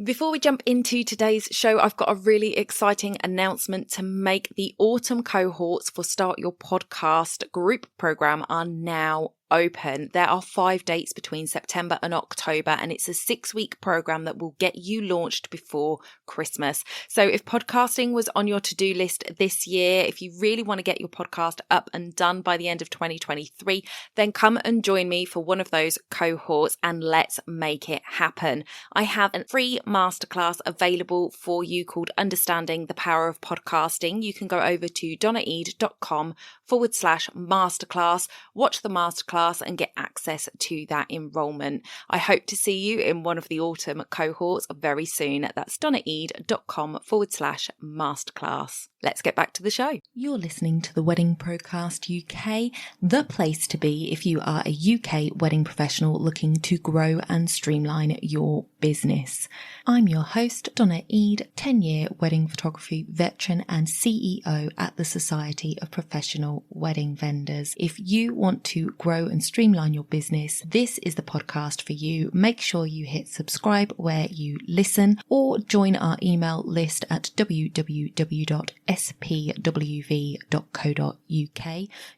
Before we jump into today's show, I've got a really exciting announcement to make. The autumn cohorts for Start Your Podcast group program are now open. There are 5 dates between September and October, and it's a 6-week program that will get you launched before Christmas. So if podcasting was on your to-do list this year, if you really want to get your podcast up and done by the end of 2023, then come and join me for one of those cohorts and let's make it happen. I have a free masterclass available for you called Understanding the Power of Podcasting. You can go over to donnaeade.com/masterclass, watch the masterclass and get access to that enrollment. I hope to see you in one of the autumn cohorts very soon. That's donnaeade.com/masterclass. Let's get back to the show. You're listening to the Wedding Procast UK, the place to be if you are a UK wedding professional looking to grow and streamline your business. I'm your host, Donna Eade, 10-year wedding photography veteran and CEO at the Society of Professional Wedding Vendors. If you want to grow and streamline your business, this is the podcast for you. Make sure you hit subscribe where you listen or join our email list at www.spwv.co.uk.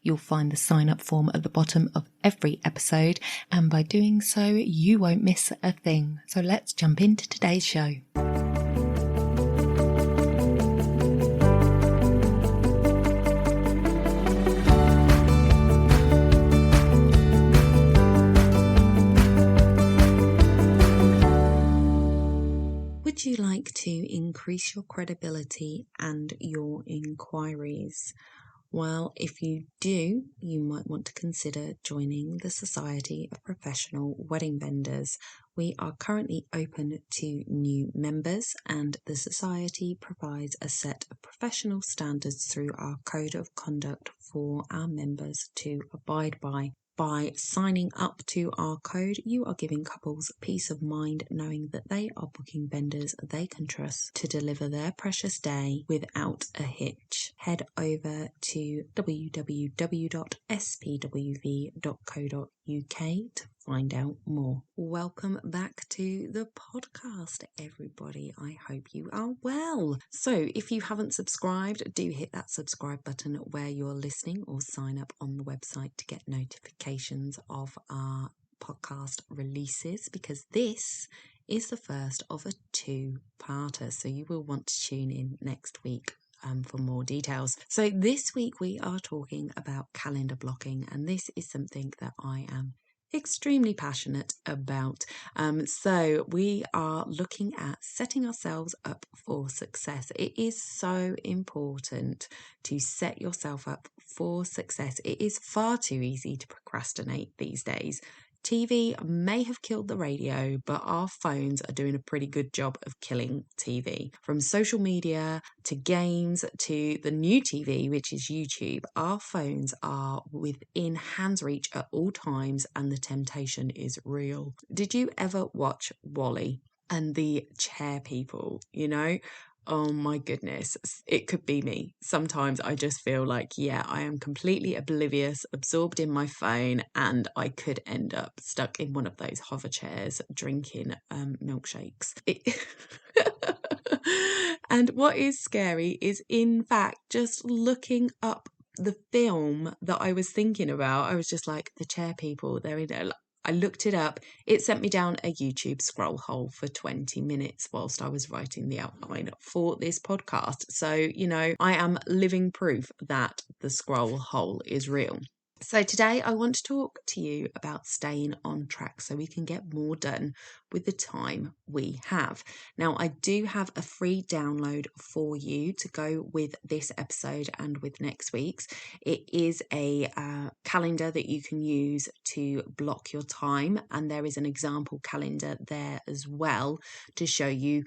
You'll find the sign up form at the bottom of every episode, and by doing so, you won't miss a thing. So let's jump into today's show. Would you like to increase your credibility and your inquiries? Well, if you do, you might want to consider joining the Society of Professional Wedding Vendors. We are currently open to new members, and the Society provides a set of professional standards through our Code of Conduct for our members to abide by. By signing up to our code, you are giving couples peace of mind knowing that they are booking vendors they can trust to deliver their precious day without a hitch. Head over to www.spwv.co.uk to find out more. Welcome back to the podcast, everybody. I hope you are well. So if you haven't subscribed, do hit that subscribe button where you're listening or sign up on the website to get notifications of our podcast releases, because this is the first of a 2-parter. So you will want to tune in next week for more details. So this week we are talking about calendar blocking, and this is something that I am extremely passionate about. So we are looking at setting ourselves up for success. It is so important to set yourself up for success. It is far too easy to procrastinate these days. TV may have killed the radio, but our phones are doing a pretty good job of killing TV. From social media to games to the new TV, which is YouTube, our phones are within hand's reach at all times, and the temptation is real. Did you ever watch Wall-E and the chair people, Oh my goodness, it could be me. Sometimes I just feel like, I am completely oblivious, absorbed in my phone, and I could end up stuck in one of those hover chairs drinking milkshakes. And what is scary is, in fact, just looking up the film that I was thinking about. I was just like, the chair people, they're in there. I looked it up. It sent me down a YouTube scroll hole for 20 minutes whilst I was writing the outline for this podcast. So, I am living proof that the scroll hole is real. So today I want to talk to you about staying on track so we can get more done with the time we have. Now, I do have a free download for you to go with this episode and with next week's. It is a calendar that you can use to block your time, and there is an example calendar there as well to show you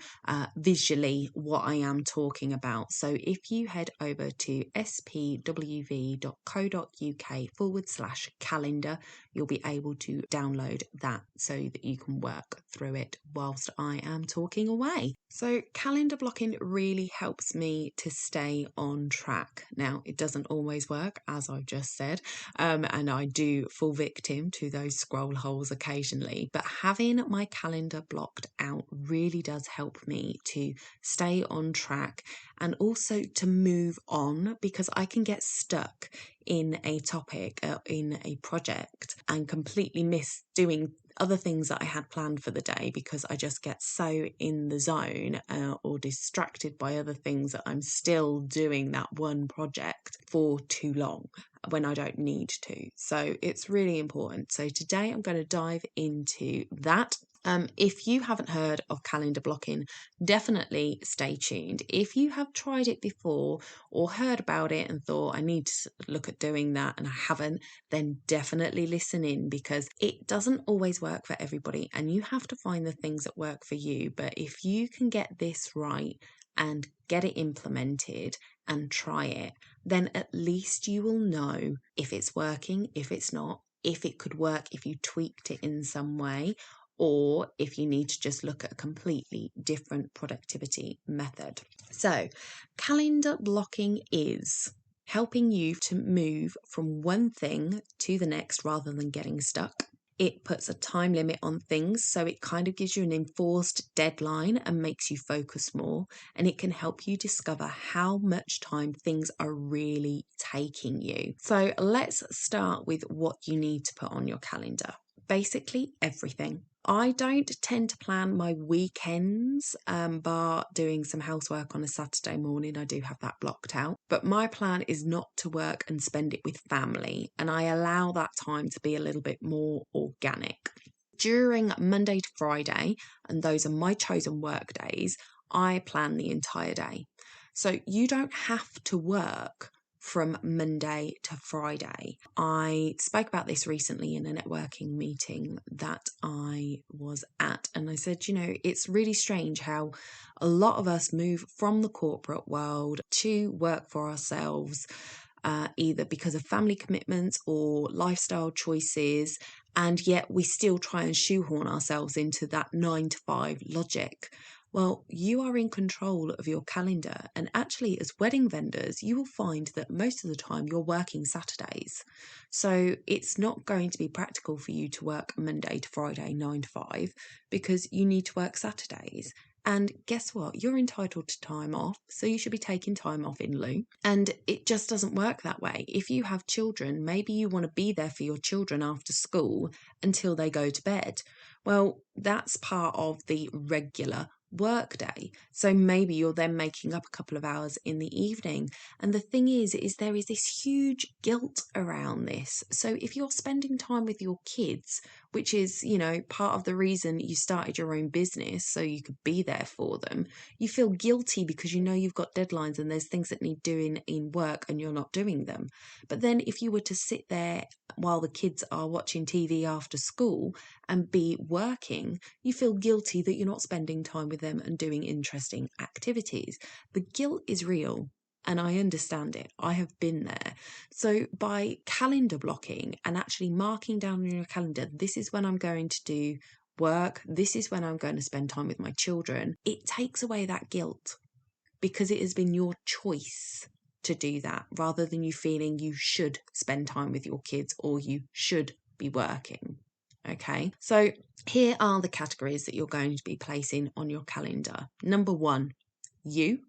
visually what I am talking about. So if you head over to spwv.co.uk/calendar, you'll be able to download that so that you can work through it whilst I am talking away. So calendar blocking really helps me to stay on track. Now, it doesn't always work, as I've just said, and I do fall victim to those scroll holes occasionally, but having my calendar blocked out really does help me to stay on track and also to move on, because I can get stuck in a topic, in a project, and completely miss doing other things that I had planned for the day because I just get so in the zone or distracted by other things that I'm still doing that one project for too long when I don't need to. So it's really important. So today I'm going to dive into that. If you haven't heard of calendar blocking, definitely stay tuned. If you have tried it before or heard about it and thought, I need to look at doing that, and I haven't, then definitely listen in, because it doesn't always work for everybody and you have to find the things that work for you. But if you can get this right and get it implemented and try it, then at least you will know if it's working, if it's not, if it could work if you tweaked it in some way, or if you need to just look at a completely different productivity method. So, calendar blocking is helping you to move from one thing to the next rather than getting stuck. It puts a time limit on things, so it kind of gives you an enforced deadline and makes you focus more, and it can help you discover how much time things are really taking you. So let's start with what you need to put on your calendar. Basically everything. I don't tend to plan my weekends, bar doing some housework on a Saturday morning. I do have that blocked out. But my plan is not to work and spend it with family, and I allow that time to be a little bit more organic. During Monday to Friday, and those are my chosen work days, I plan the entire day. So you don't have to work from Monday to Friday. I spoke about this recently in a networking meeting that I was at, and I said, it's really strange how a lot of us move from the corporate world to work for ourselves, either because of family commitments or lifestyle choices, and yet we still try and shoehorn ourselves into that 9 to 5 logic. Well, you are in control of your calendar, and actually as wedding vendors, you will find that most of the time you're working Saturdays. So it's not going to be practical for you to work Monday to Friday 9 to 5 because you need to work Saturdays. And guess what? You're entitled to time off, so you should be taking time off in lieu. And it just doesn't work that way. If you have children, maybe you want to be there for your children after school until they go to bed. Well, that's part of the regular work day. So maybe you're then making up a couple of hours in the evening. And the thing is there is this huge guilt around this. So if you're spending time with your kids, which is, part of the reason you started your own business, so you could be there for them, you feel guilty because you've got deadlines and there's things that need doing in work and you're not doing them. But then if you were to sit there while the kids are watching TV after school and be working, you feel guilty that you're not spending time with them and doing interesting activities. The guilt is real. And I understand it. I have been there. So by calendar blocking and actually marking down on your calendar, this is when I'm going to do work, this is when I'm going to spend time with my children, it takes away that guilt because it has been your choice to do that rather than you feeling you should spend time with your kids or you should be working. Okay, so here are the categories that you're going to be placing on your calendar. Number 1, you.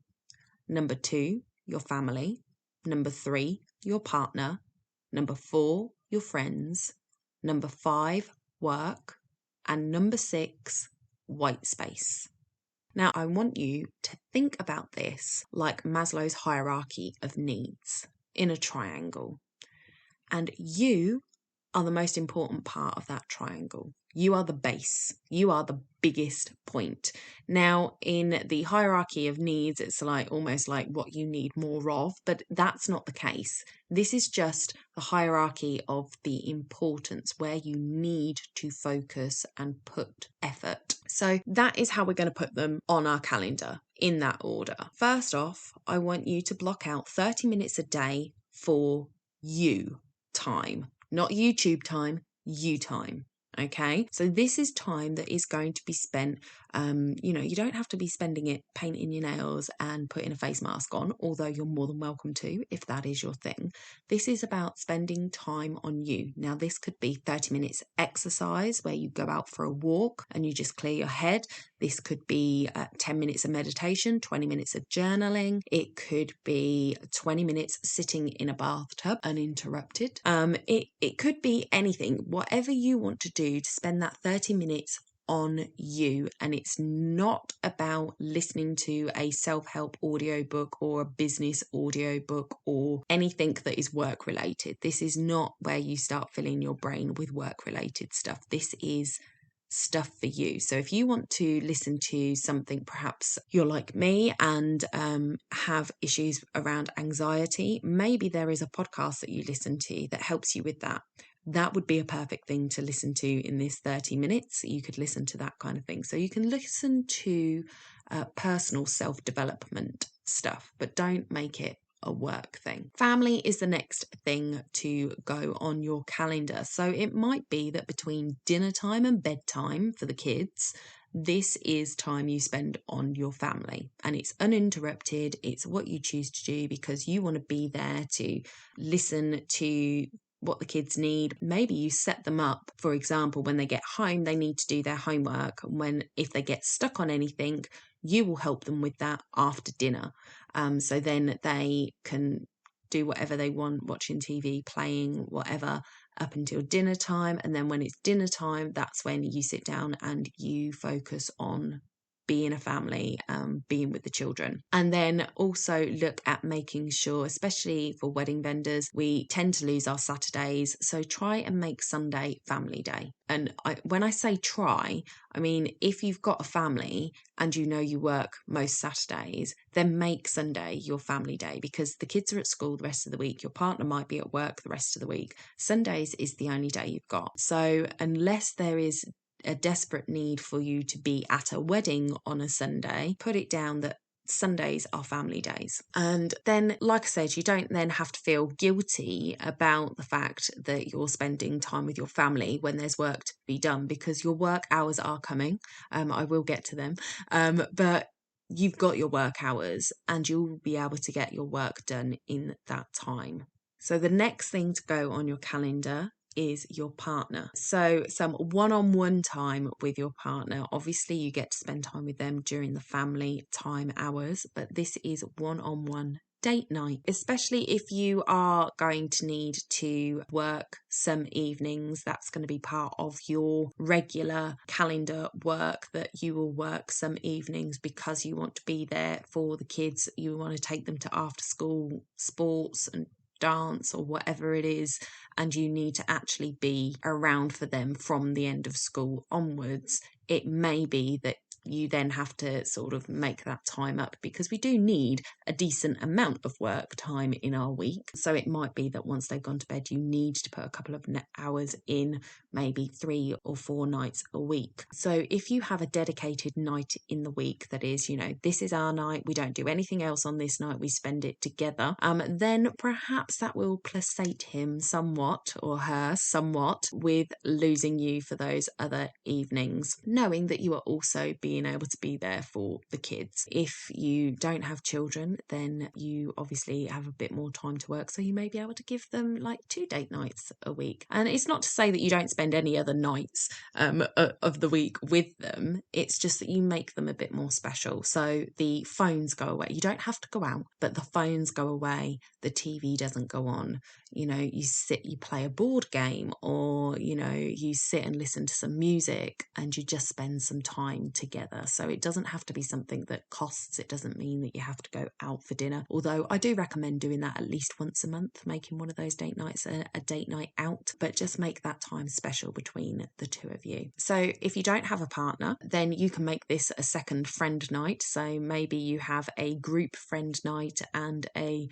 Number 2, your family. Number 3, your partner. Number 4, your friends. Number 5, work. And number 6, white space. Now, I want you to think about this like Maslow's hierarchy of needs in a triangle. And you are the most important part of that triangle. You are the base. You are the biggest point. Now, in the hierarchy of needs, it's almost like what you need more of, but that's not the case. This is just the hierarchy of the importance where you need to focus and put effort. So that is how we're going to put them on our calendar in that order. First off, I want you to block out 30 minutes a day for you time. Not YouTube time, you time. Okay, so this is time that is going to be spent, you don't have to be spending it painting your nails and putting a face mask on, although you're more than welcome to if that is your thing. This is about spending time on you. Now, this could be 30 minutes exercise where you go out for a walk and you just clear your head. This could be 10 minutes of meditation, 20 minutes of journaling. It could be 20 minutes sitting in a bathtub uninterrupted. It could be anything, whatever you want to do to spend that 30 minutes on you. And it's not about listening to a self-help audiobook or a business audiobook or anything that is work related. This is not where you start filling your brain with work related stuff. This is stuff for you. So if you want to listen to something, perhaps you're like me and have issues around anxiety, maybe there is a podcast that you listen to that helps you with that. That would be a perfect thing to listen to in this 30 minutes. You could listen to that kind of thing. So you can listen to personal self-development stuff, but don't make it a work thing. Family is the next thing to go on your calendar. So it might be that between dinner time and bedtime for the kids, this is time you spend on your family, and it's uninterrupted. It's what you choose to do because you want to be there to listen to what the kids need. Maybe you set them up, for example, when they get home, they need to do their homework. If they get stuck on anything, you will help them with that after dinner. So then they can do whatever they want, watching TV, playing, whatever, up until dinner time. And then when it's dinner time, that's when you sit down and you focus on being a family, being with the children. And then also look at making sure, especially for wedding vendors, we tend to lose our Saturdays. So try and make Sunday family day. And when I say try, I mean, if you've got a family and you know you work most Saturdays, then make Sunday your family day because the kids are at school the rest of the week. Your partner might be at work the rest of the week. Sundays is the only day you've got. So unless there is a desperate need for you to be at a wedding on a Sunday, put it down that Sundays are family days. And then, like I said, you don't then have to feel guilty about the fact that you're spending time with your family when there's work to be done, because your work hours are coming. I will get to them. But you've got your work hours and you'll be able to get your work done in that time. So the next thing to go on your calendar is your partner. So some one-on-one time with your partner. Obviously, you get to spend time with them during the family time hours, but this is one-on-one date night, especially if you are going to need to work some evenings. That's going to be part of your regular calendar work, that you will work some evenings because you want to be there for the kids. You want to take them to after school sports and dance or whatever it is, and you need to actually be around for them from the end of school onwards. It may be that you then have to sort of make that time up, because we do need a decent amount of work time in our week. So it might be that once they've gone to bed, you need to put a couple of hours in, maybe 3 or 4 nights a week. So if you have a dedicated night in the week that is, this is our night, we don't do anything else on this night, we spend it together, then perhaps that will placate him somewhat, or her somewhat, with losing you for those other evenings, knowing that you are also being able to be there for the kids. If you don't have children, then you obviously have a bit more time to work, so you may be able to give them like 2 date nights a week. And it's not to say that you don't spend any other nights of the week with them, it's just that you make them a bit more special. So the phones go away. You don't have to go out, but the phones go away, the TV doesn't go on. You sit, you play a board game, or you sit and listen to some music, and you just spend some time together. So it doesn't have to be something that costs. It doesn't mean that you have to go out for dinner, although I do recommend doing that at least once a month, making one of those date nights a date night out, but just make that time special between the two of you. So if you don't have a partner, then you can make this a second friend night. So maybe you have a group friend night and a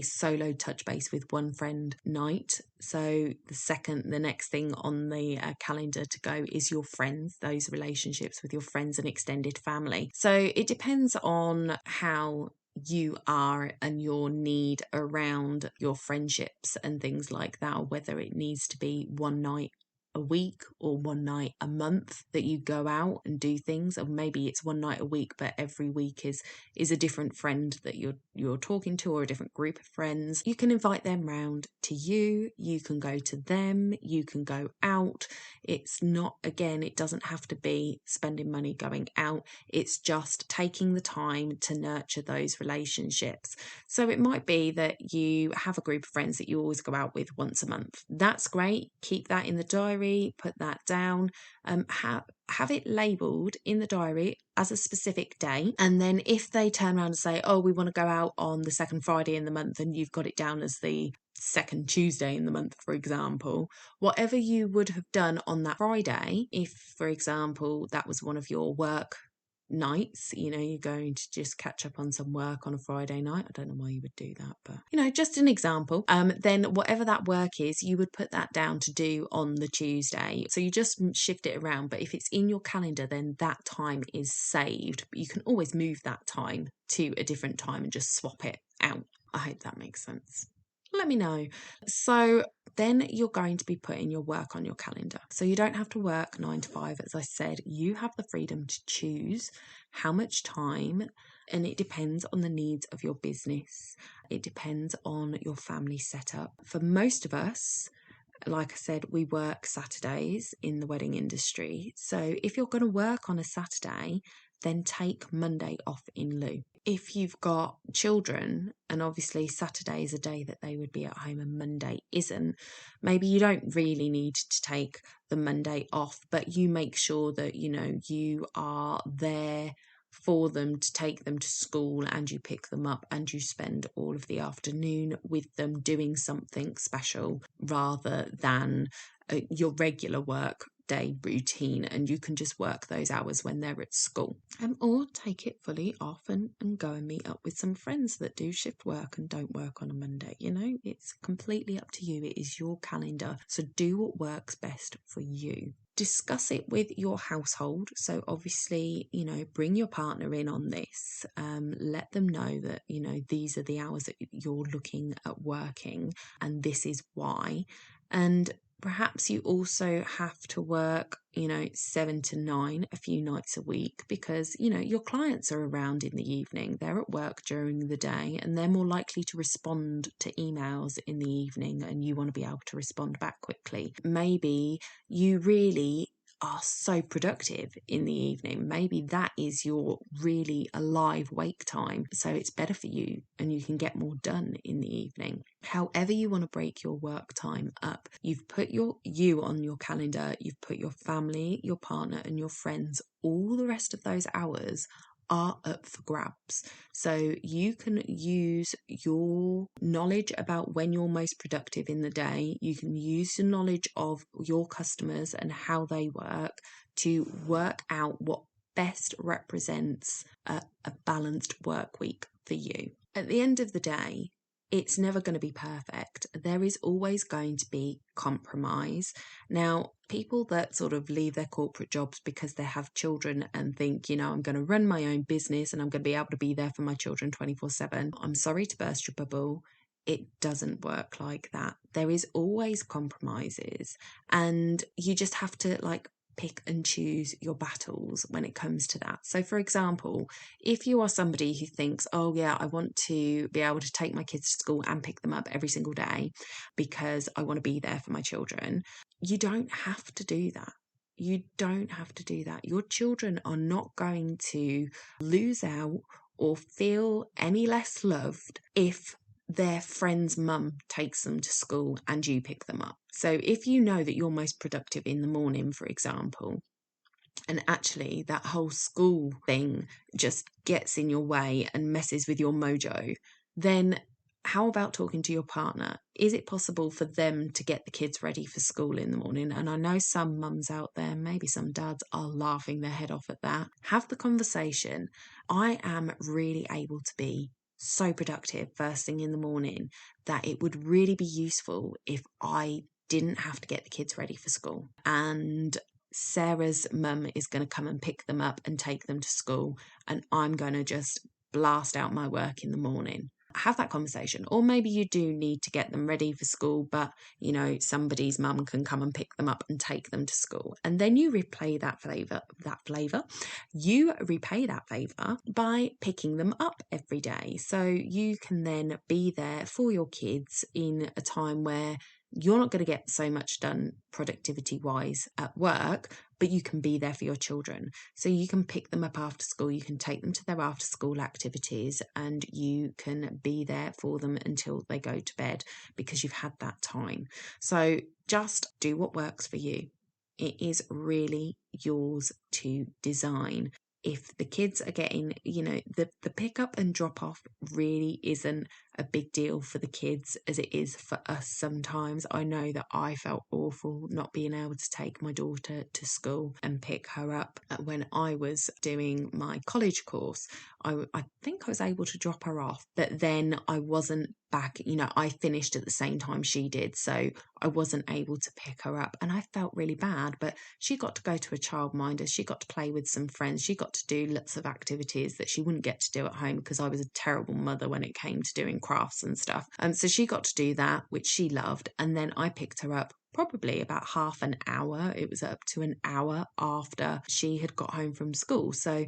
solo touch base with one friend night. So the next thing on the calendar to go is your friends, those relationships with your friends and extended family. So it depends on how you are and your need around your friendships and things like that, or whether it needs to be one night a week or one night a month that you go out and do things, or maybe it's one night a week, but every week is a different friend that you're talking to, or a different group of friends. You can invite them round to you. You can go to them. You can go out. It's not, again, it doesn't have to be spending money going out. It's just taking the time to nurture those relationships. So it might be that you have a group of friends that you always go out with once a month. That's great. Keep that in the diary, put that down, have it labelled in the diary as a specific day. And then if they turn around and say, oh, we want to go out on the second Friday in the month, and you've got it down as the second Tuesday in the month, for example, whatever you would have done on that Friday, if, for example, that was one of your work nights, you're going to just catch up on some work on a Friday night. I don't know why you would do that, but just an example. Then whatever that work is, you would put that down to do on the Tuesday. So you just shift it around. But if it's in your calendar, then that time is saved. But you can always move that time to a different time and just swap it out. I hope that makes sense. Let me know. So then you're going to be putting your work on your calendar. So you don't have to work 9 to 5. As I said, you have the freedom to choose how much time, and it depends on the needs of your business. It depends on your family setup. For most of us, like I said, we work Saturdays in the wedding industry. So if you're going to work on a Saturday, then take Monday off in lieu. If you've got children, and obviously Saturday is a day that they would be at home and Monday isn't, maybe you don't really need to take the Monday off, but you make sure that, you are there for them to take them to school, and you pick them up and you spend all of the afternoon with them doing something special rather than your regular work day routine, and you can just work those hours when they're at school. Or take it fully off and go and meet up with some friends that do shift work and don't work on a Monday. It's completely up to you. It is your calendar. So do what works best for you. Discuss it with your household. So obviously, bring your partner in on this. Let them know that, these are the hours that you're looking at working, and this is why. And perhaps you also have to work, 7 to 9 a few nights a week, because, your clients are around in the evening. They're at work during the day, and they're more likely to respond to emails in the evening, and you want to be able to respond back quickly. Maybe you really are so productive in the evening. Maybe that is your really alive wake time. So it's better for you and you can get more done in the evening. However you want to break your work time up, you've put you on your calendar, you've put your family, your partner and your friends, all the rest of those hours are up for grabs. So you can use your knowledge about when you're most productive in the day. You can use the knowledge of your customers and how they work to work out what best represents a balanced work week for you. At the end of the day, it's never going to be perfect. There is always going to be compromise. Now, people that sort of leave their corporate jobs because they have children and think, I'm going to run my own business and I'm going to be able to be there for my children 24/7. I'm sorry to burst your bubble. It doesn't work like that. There is always compromises, and you just have to pick and choose your battles when it comes to that. So for example, if you are somebody who thinks, oh yeah, I want to be able to take my kids to school and pick them up every single day because I want to be there for my children, you don't have to do that. You don't have to do that. Your children are not going to lose out or feel any less loved if their friend's mum takes them to school and you pick them up. So if you know that you're most productive in the morning, for example, and actually that whole school thing just gets in your way and messes with your mojo, then how about talking to your partner? Is it possible for them to get the kids ready for school in the morning? And I know some mums out there, maybe some dads, are laughing their head off at that. Have the conversation. I am really able to be so productive first thing in the morning that it would really be useful if I didn't have to get the kids ready for school. And Sarah's mum is going to come and pick them up and take them to school, and I'm going to just blast out my work in the morning. Have that conversation. Or maybe you do need to get them ready for school, but somebody's mum can come and pick them up and take them to school. And then you repay that favour. You repay that favour by picking them up every day. So you can then be there for your kids in a time where you're not going to get so much done productivity wise at work, but you can be there for your children. So you can pick them up after school, you can take them to their after school activities, and you can be there for them until they go to bed because you've had that time. So just do what works for you. It is really yours to design. If the kids are getting, the pick up and drop off really isn't a big deal for the kids as it is for us sometimes. I know that I felt awful not being able to take my daughter to school and pick her up. When I was doing my college course, I think I was able to drop her off, but then I wasn't back. I finished at the same time she did, so I wasn't able to pick her up, and I felt really bad. But she got to go to a childminder, she got to play with some friends, she got to do lots of activities that she wouldn't get to do at home because I was a terrible mother when it came to doing crafts and stuff. So she got to do that, which she loved, and then I picked her up probably about half an hour. It was up to an hour after she had got home from school. So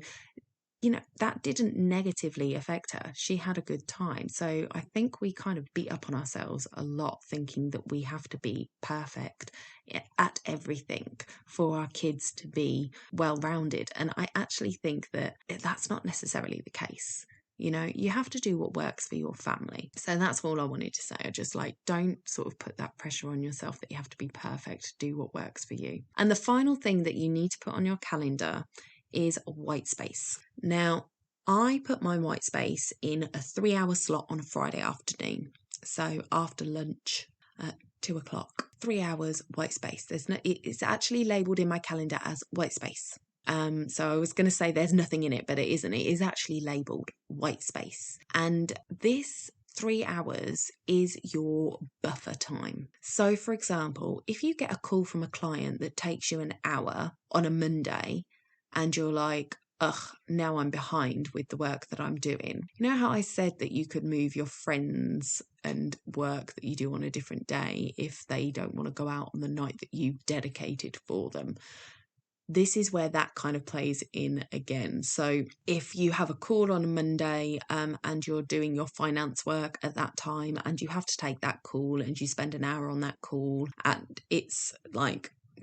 that didn't negatively affect her. She had a good time. So I think we kind of beat up on ourselves a lot, thinking that we have to be perfect at everything for our kids to be well-rounded. And I actually think that that's not necessarily the case. You have to do what works for your family. So that's all I wanted to say. I just don't sort of put that pressure on yourself that you have to be perfect. Do what works for you. And the final thing that you need to put on your calendar is white space. Now, I put my white space in a 3-hour slot on a Friday afternoon. So after lunch at 2:00, 3 hours white space. It's actually labelled in my calendar as white space. So I was going to say there's nothing in it, but it isn't. It is actually labelled white space. And this 3 hours is your buffer time. So for example, if you get a call from a client that takes you an hour on a Monday, and you're like, ugh, now I'm behind with the work that I'm doing. You know how I said that you could move your friends and work that you do on a different day if they don't want to go out on the night that you've dedicated for them? This is where that kind of plays in again. So if you have a call on a Monday and you're doing your finance work at that time and you have to take that call and you spend an hour on that call and it's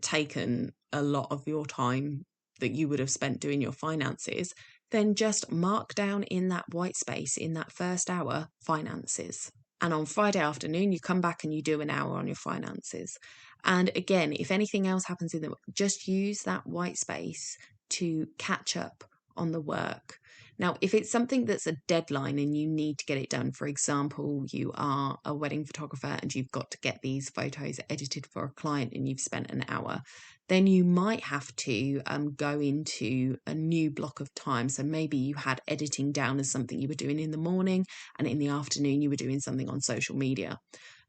taken a lot of your time that you would have spent doing your finances, then just mark down in that white space in that first hour, finances. And on Friday afternoon, you come back and you do an hour on your finances. And again, if anything else happens just use that white space to catch up on the work. Now, if it's something that's a deadline and you need to get it done, for example, you are a wedding photographer and you've got to get these photos edited for a client and you've spent an hour, then you might have to go into a new block of time. So maybe you had editing down as something you were doing in the morning, and in the afternoon you were doing something on social media.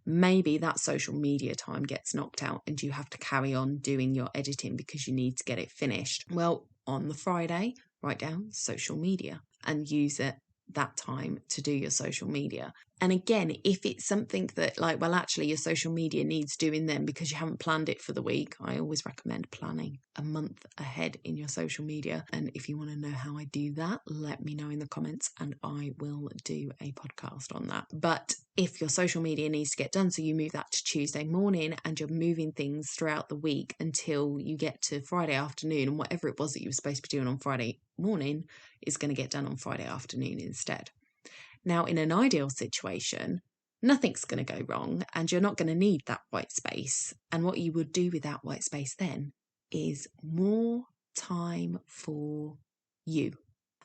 Maybe that social media time gets knocked out and you have to carry on doing your editing because you need to get it finished. Well, on the Friday, write down social media and use that time to do your social media. And again, if it's something that actually your social media needs doing then because you haven't planned it for the week, I always recommend planning a month ahead in your social media. And if you want to know how I do that, let me know in the comments and I will do a podcast on that. But if your social media needs to get done, so you move that to Tuesday morning and you're moving things throughout the week until you get to Friday afternoon, and whatever it was that you were supposed to be doing on Friday morning is going to get done on Friday afternoon instead. Now, in an ideal situation, nothing's going to go wrong and you're not going to need that white space. And what you would do with that white space then is more time for you.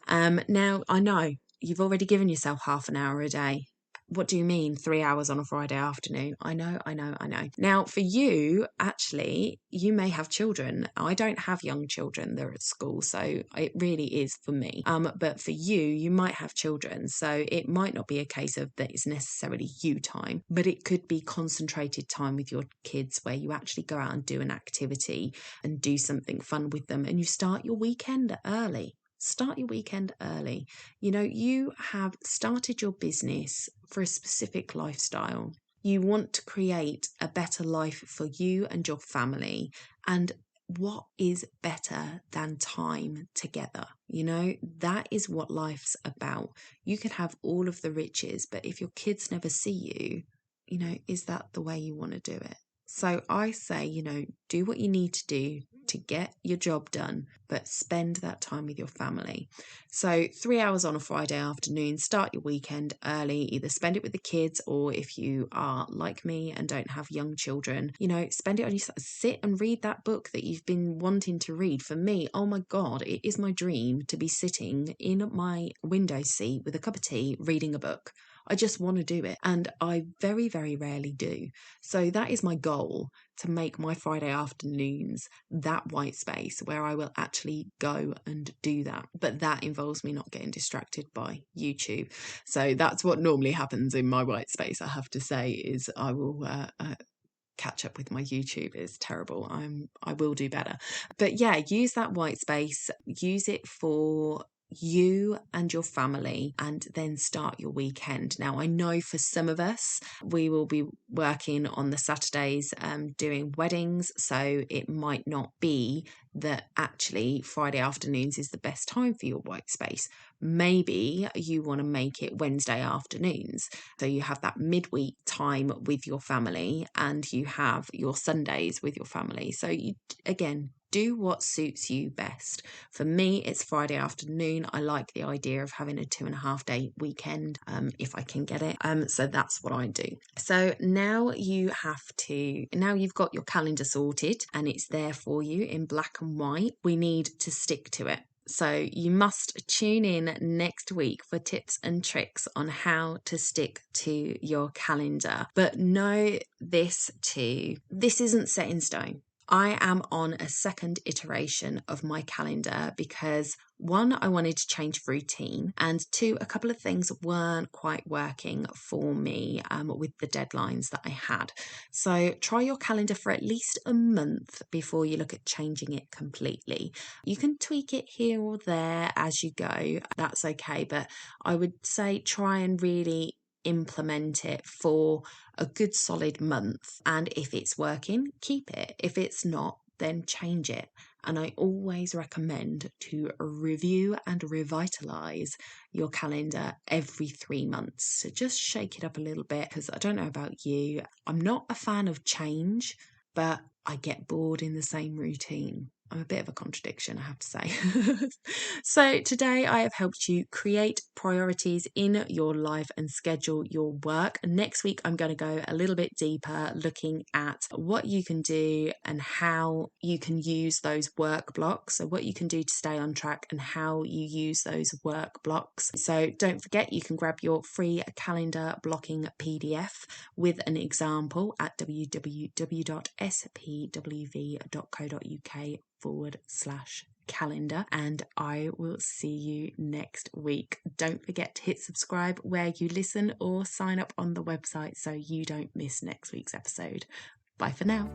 Now, I know you've already given yourself half an hour a day. What do you mean 3 hours on a Friday afternoon? I know. Now, for you, actually, you may have children. I don't have young children. They're at school, so it really is for me. But for you, you might have children, so it might not be a case of that it's necessarily you time, but it could be concentrated time with your kids where you actually go out and do an activity and do something fun with them, and you start your weekend early. start your weekend early. You have started your business for a specific lifestyle. You want to create a better life for you and your family. And what is better than time together? That is what life's about. You can have all of the riches, but if your kids never see you, is that the way you want to do it? So I say, do what you need to do to get your job done, but spend that time with your family. So 3 hours on a Friday afternoon, start your weekend early, either spend it with the kids, or if you are like me and don't have young children, spend it on yourself. Sit and read that book that you've been wanting to read. For me, oh my God, it is my dream to be sitting in my window seat with a cup of tea, reading a book. I just want to do it. And I very, very rarely do. So that is my goal, to make my Friday afternoons that white space where I will actually go and do that. But that involves me not getting distracted by YouTube. So that's what normally happens in my white space, I have to say, is I will catch up with my YouTube. Is terrible. I will do better. But yeah, use that white space, use it for you and your family, and then start your weekend. Now, I know for some of us, we will be working on the Saturdays doing weddings, so it might not be that actually Friday afternoons is the best time for your white space. Maybe you want to make it Wednesday afternoons, so you have that midweek time with your family and you have your Sundays with your family. So you, again, do what suits you best. For me, it's Friday afternoon. I like the idea of having a 2.5 day weekend if I can get it. So that's what I do. So now you've got your calendar sorted and it's there for you in black and white. We need to stick to it. So you must tune in next week for tips and tricks on how to stick to your calendar. But know this too, this isn't set in stone. I am on a second iteration of my calendar because 1, I wanted to change routine, and 2, a couple of things weren't quite working for me with the deadlines that I had. So try your calendar for at least a month before you look at changing it completely. You can tweak it here or there as you go, that's okay, but I would say try and really implement it for a good solid month, and if it's working, keep it. If it's not, then change it. And I always recommend to review and revitalize your calendar every 3 months. So just shake it up a little bit, because I don't know about you, I'm not a fan of change, but I get bored in the same routine. I'm a bit of a contradiction, I have to say. So today I have helped you create priorities in your life and schedule your work. Next week, I'm going to go a little bit deeper, looking at what you can do and how you can use those work blocks. So what you can do to stay on track and how you use those work blocks. So don't forget, you can grab your free calendar blocking PDF with an example at www.spwv.co.uk/calendar, and I will see you next week. Don't forget to hit subscribe where you listen or sign up on the website so you don't miss next week's episode. Bye for now.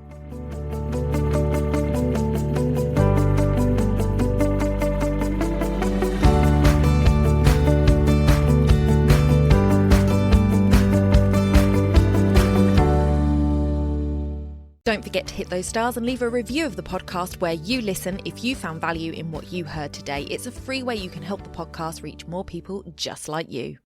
Don't forget to hit those stars and leave a review of the podcast where you listen if you found value in what you heard today. It's a free way you can help the podcast reach more people just like you.